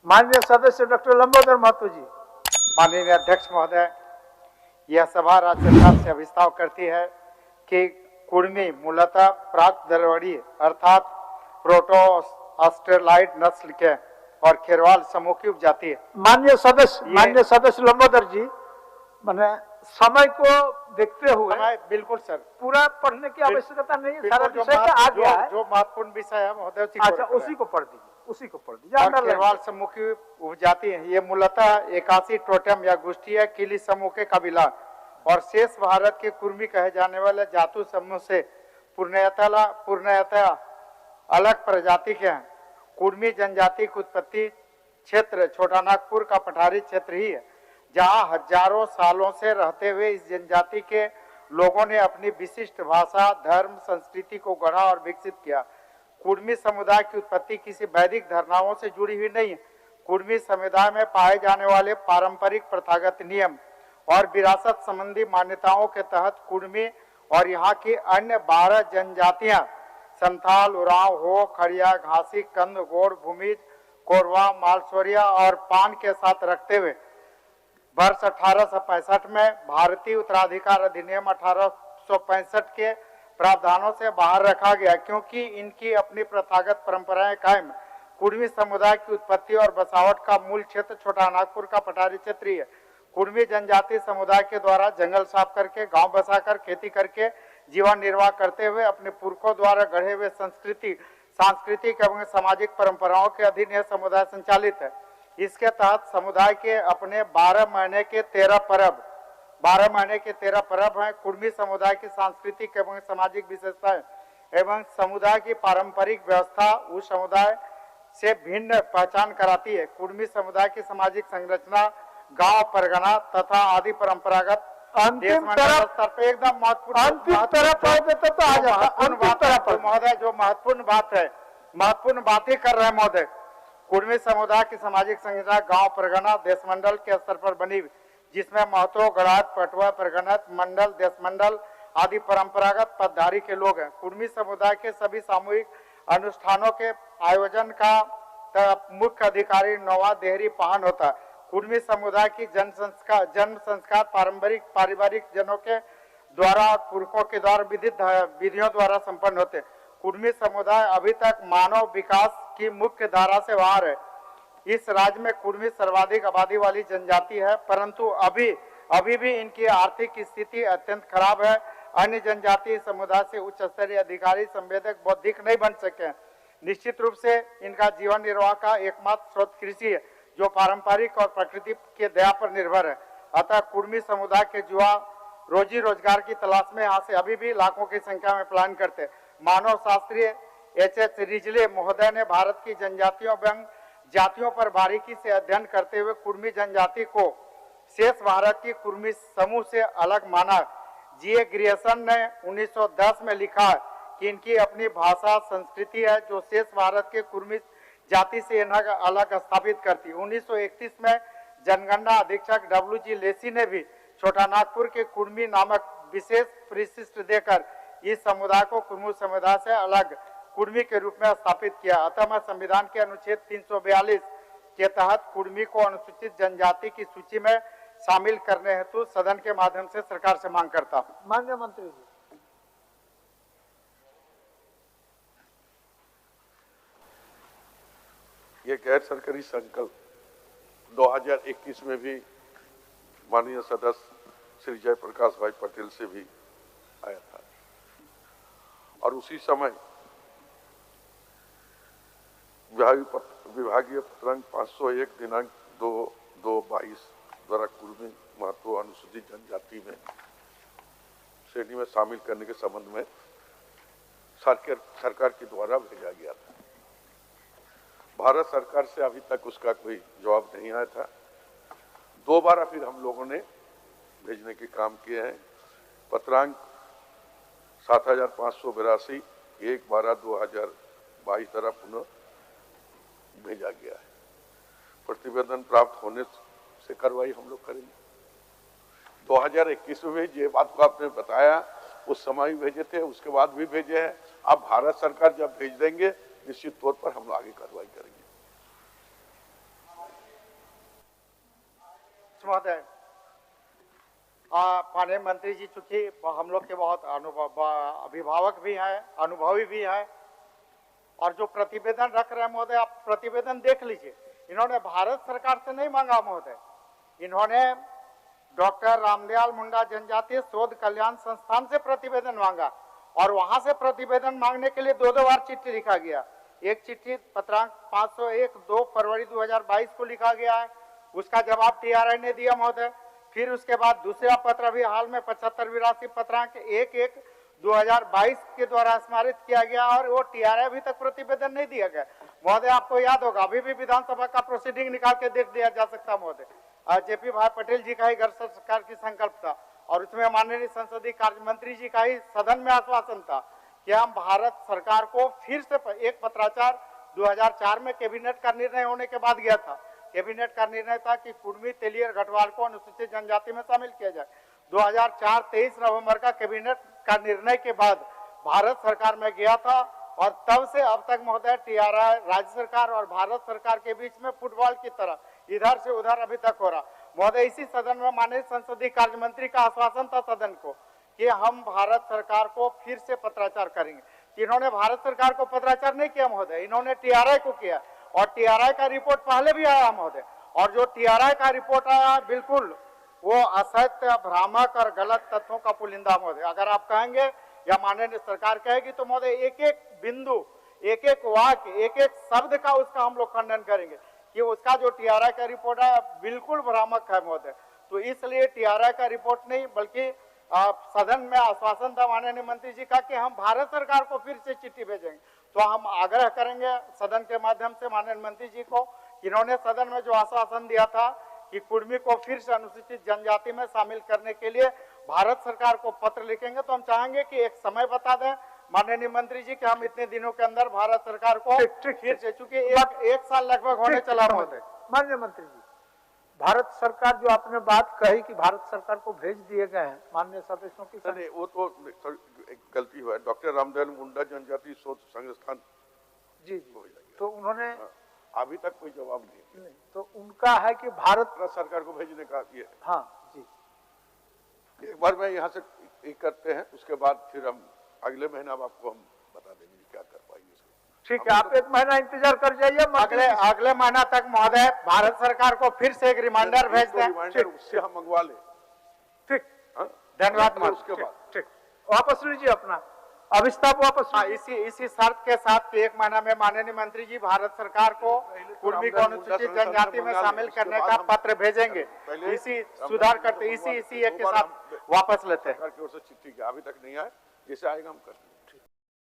माननीय सदस्य डॉक्टर लंबोदर महतो जी। माननीय अध्यक्ष महोदय, यह सभा राज्य सरकार से अभिस्ताव करती है कि कुर्मी मूलतः प्राक दरवड़ी अर्थात प्रोटो ऑस्ट्रेलाइड नस्ल के और खेरवाल समूह की उपजाति है। माननीय सदस्य लंबोदर जी, मैंने समय को देखते हुए बिल्कुल सर, पूरा पढ़ने की आवश्यकता नहीं है, सारा विषय का आ गया है। जो महत्वपूर्ण विषय है महोदय अच्छा, उसी को पढ़ दीजिए। खेरवाल समूह की उपजाति है। ये मूलतः 81 टोटेम या गोष्ठीय किली समूह के कबीला और शेष भारत के कुर्मी कहे जाने वाले जातु समूह से पूर्णतः अलग प्रजाति के हैं। कुर्मी जनजाति की उत्पत्ति क्षेत्र छोटा नागपुर का पठारी क्षेत्र ही है, जहां हजारों सालों से रहते हुए इस जनजाति के लोगों ने अपनी विशिष्ट भाषा, धर्म, संस्कृति को गढ़ा और विकसित किया। कुर्मी समुदाय की उत्पत्ति किसी वैदिक धारणाओं से जुड़ी हुई नहीं है। कुर्मी समुदाय में पाए जाने वाले पारंपरिक प्रथागत नियम और विरासत संबंधी मान्यताओं के तहत कुर्मी और यहाँ की अन्य 12 जनजातियां संथाल, उरांव, हो, खड़िया, घासी, कंद, गोड़, भूमिज, कोरवा, मालसोरिया और पान के साथ रखते हुए वर्ष 1865 में भारतीय उत्तराधिकार अधिनियम 1865 के प्रावधानों से बाहर रखा गया, क्योंकि इनकी अपनी प्रथागत परंपराएं कायम। कुर्मी समुदाय की उत्पत्ति और बसावट का मूल क्षेत्र छोटा नागपुर का पठारी क्षेत्र ही है। कुर्मी जनजाति समुदाय के द्वारा जंगल साफ करके, गांव बसाकर, खेती करके जीवन निर्वाह करते हुए अपने पुरखों द्वारा गढ़े हुए सांस्कृतिक एवं सामाजिक परंपराओं के अधीन यह समुदाय संचालित है। इसके तहत समुदाय के अपने 12 महीने के 13 पर्व हैं। कुर्मी समुदाय की सांस्कृतिक एवं सामाजिक विशेषताएं एवं समुदाय की पारंपरिक व्यवस्था उस समुदाय से भिन्न पहचान कराती है। कुर्मी समुदाय की सामाजिक संरचना, गांव, परगना तथा आदि परंपरागत अंतिम तरफ पे एकदम महत्वपूर्ण महोदय, जो महत्वपूर्ण बात ही कर रहे हैं महोदय। कुर्मी समुदाय की सामाजिक संरचना गांव, परगना, देश मंडल के स्तर पर बनी, जिसमें महतो, गणात, पटवा, परगनत, मंडल, देश मंडल आदि परंपरागत पदधारी के लोग हैं। कुर्मी समुदाय के सभी सामूहिक अनुष्ठानों के आयोजन का मुख्य अधिकारी नौवा देहरी पाहन होता है। कुर्मी समुदाय की जन्म संस्कार पारिवारिक जनों के द्वारा, पुरखों के द्वारा विधित विधियों द्वारा संपन्न होते। कुर्मी समुदाय अभी तक मानव विकास की मुख्य धारा से बाहर है। इस राज्य में कुर्मी सर्वाधिक आबादी वाली जनजाति है, परंतु अभी भी इनकी आर्थिक स्थिति अत्यंत खराब है। अन्य जनजातीय समुदाय से उच्च स्तरीय अधिकारी, संवेदक, बौद्धिक नहीं बन सके। निश्चित रूप से इनका जीवन निर्वाह का एकमात्र स्रोत कृषि है, जो पारंपरिक और प्रकृति के दया पर निर्भर है। अतः कुर्मी समुदाय के युवा रोजी रोजगार की तलाश में यहाँ से अभी भी लाखों की संख्या में पलायन करते। मानव शास्त्री H.H. रिजले महोदय ने भारत की जनजातियों एवं जातियों पर बारीकी से अध्ययन करते हुए कुर्मी जनजाति को शेष भारत की कुर्मी समूह से अलग माना। G.A. ग्रियर्सन ने 1910 में लिखा कि इनकी अपनी भाषा, संस्कृति है, जो शेष भारत के कुर्मी जाति से इन्हें अलग स्थापित करती। 1931 में जनगणना अधीक्षक W.G. लेसी ने भी छोटा नागपुर के कुर्मी नामक विशेष परिशिष्ट देकर इस समुदाय को कुर्मी समुदाय से अलग कुर्मी के रूप में स्थापित किया। अतः मैं संविधान के अनुच्छेद 342 के तहत कुर्मी को अनुसूचित जनजाति की सूची में शामिल करने हेतु सदन के माध्यम से सरकार से मांग करता हूं। माननीय मंत्री जी। ये गैर सरकारी संकल्प 2021 में भी माननीय सदस्य श्री जयप्रकाश भाई पटेल से भी आया था और उसी समय विभागीय पत्रांक 501 दिनांक 2/2/22 द्वारा कुर्मी महतो अनुसूचित जनजाति में श्रेणी में शामिल करने के संबंध में सरकार के द्वारा भेजा गया था। भारत सरकार से अभी तक उसका कोई जवाब नहीं आया था। 2 बार फिर हम लोगों ने भेजने के काम किए हैं। पत्रांक 7582 1/12/2022 द्वारा पुनः भेजा गया है। प्रतिवेदन प्राप्त होने से कार्रवाई हम लोग करेंगे। 2021 में ये बात को आपने बताया, उस समय भी भेजे थे, उसके बाद भी भेजे हैं। अब भारत सरकार जब भेज देंगे निश्चित तौर पर हम आगे कार्रवाई करेंगे। महोदय, माननीय मंत्री जी चूंकि हम लोग के बहुत अभिभावक भी हैं, अनुभवी भी हैं, और जो प्रतिवेदन रख रहे हैं महोदय, आप प्रतिवेदन देख लीजिए। इन्होंने भारत सरकार से नहीं मांगा महोदय, इन्होंने डॉक्टर रामदयाल मुंडा जनजातीय शोध कल्याण संस्थान से प्रतिवेदन मांगा, और वहां से प्रतिवेदन मांगने के लिए दो बार चिट्ठी लिखा गया। एक चिट्ठी पत्रांक 501 2 फरवरी 2022 को लिखा गया है, उसका जवाब टीआरआई ने दिया महोदय। फिर उसके बाद दूसरा पत्र भी हाल में 7582 पत्रांक 11 2022 के द्वारा स्मारित किया गया, और वो टीआरआई अभी तक प्रतिवेदन नहीं दिया गया महोदय। आपको याद होगा, अभी भी विधानसभा का प्रोसीडिंग निकाल के देख दिया जा सकता महोदय। जेपी भाई पटेल जी का ही गैर सरकार की संकल्प था, और उसमें माननीय संसदीय कार्य मंत्री जी का ही सदन में आश्वासन था कि हम भारत सरकार को फिर से एक पत्राचार 2004 में कैबिनेट का निर्णय होने के बाद गया था। कैबिनेट का निर्णय था कि कुर्मी, तेलियर, गढ़वाल को अनुसूचित जनजाति में शामिल किया जाए। 2004 23 नवंबर का कैबिनेट का निर्णय के बाद भारत सरकार में गया था, और तब से अब तक महोदय टीआरआई राज्य सरकार और भारत सरकार के बीच में फुटबॉल की तरह इधर से उधर अभी तक हो रहा महोदय। इसी सदन में माननीय संसदीय कार्य मंत्री का आश्वासन था सदन को कि हम भारत सरकार को फिर से पत्राचार करेंगे। इन्होंने भारत सरकार को पत्राचार नहीं किया महोदय, इन्होंने टीआरआई को किया, और टीआरआई का रिपोर्ट पहले भी आया महोदय, और जो टीआरआई का रिपोर्ट आया बिल्कुल वो असत्य, भ्रामक और गलत तथ्यों का पुलिंदा महोदय। अगर आप कहेंगे या माननीय सरकार कहेगी तो महोदय एक एक बिंदु, एक एक वाक्य, एक एक शब्द का उसका हम लोग खंडन करेंगे कि उसका जो टीआरआई का रिपोर्ट है बिल्कुल भ्रामक है महोदय। तो इसलिए टीआरआई का रिपोर्ट नहीं, बल्कि सदन में आश्वासन था माननीय मंत्री जी का कि हम भारत सरकार को फिर से चिट्ठी भेजेंगे। तो हम आग्रह करेंगे सदन के माध्यम से माननीय मंत्री जी को, इन्होंने सदन में जो आश्वासन दिया था कि कुर्मी को फिर से अनुसूचित जनजाति में शामिल करने के लिए भारत सरकार को पत्र लिखेंगे, तो हम चाहेंगे कि एक समय बता दें माननीय मंत्री जी कि हम इतने दिनों के अंदर भारत सरकार को फिर से, चूंकि एक साल लगभग होने चला महोदय। माननीय मंत्री जी, भारत सरकार जो आपने बात कही कि भारत सरकार को भेज दिए गए हैं माननीय सदस्यों की, नहीं वो तो एक गलती हुआ है। डॉक्टर रामदयाल मुंडा जनजातीय शोध संस्थान जी तो उन्होंने अभी तक कोई जवाब नहीं, तो उनका है कि भारत सरकार को भेजने का ये। हाँ जी, एक बार मैं यहाँ से एक करते हैं, उसके बाद फिर हम अगले महीना आपको हम बता देंगे क्या कर पाएंगे। ठीक है, आप एक महीना इंतजार कर जाइए, अगले महीना तक महोदय भारत सरकार को फिर से एक रिमाइंडर भेज दें, उससे हम मंगवा लें। ठीक, धन्यवाद। उसके बाद ठीक वापस लीजिए अपना अभिस्ताप वापस। इसी शर्त के साथ कि एक महीना में माननीय मंत्री जी भारत सरकार को कुर्मी को अनुसूचित जनजाति में शामिल करने का पत्र भेजेंगे। इसी सुधार करते इसी एक के साथ वापस लेते हैं। सरकार की ओर से चिट्ठी अभी तक नहीं आए, जैसे आएगा हम कर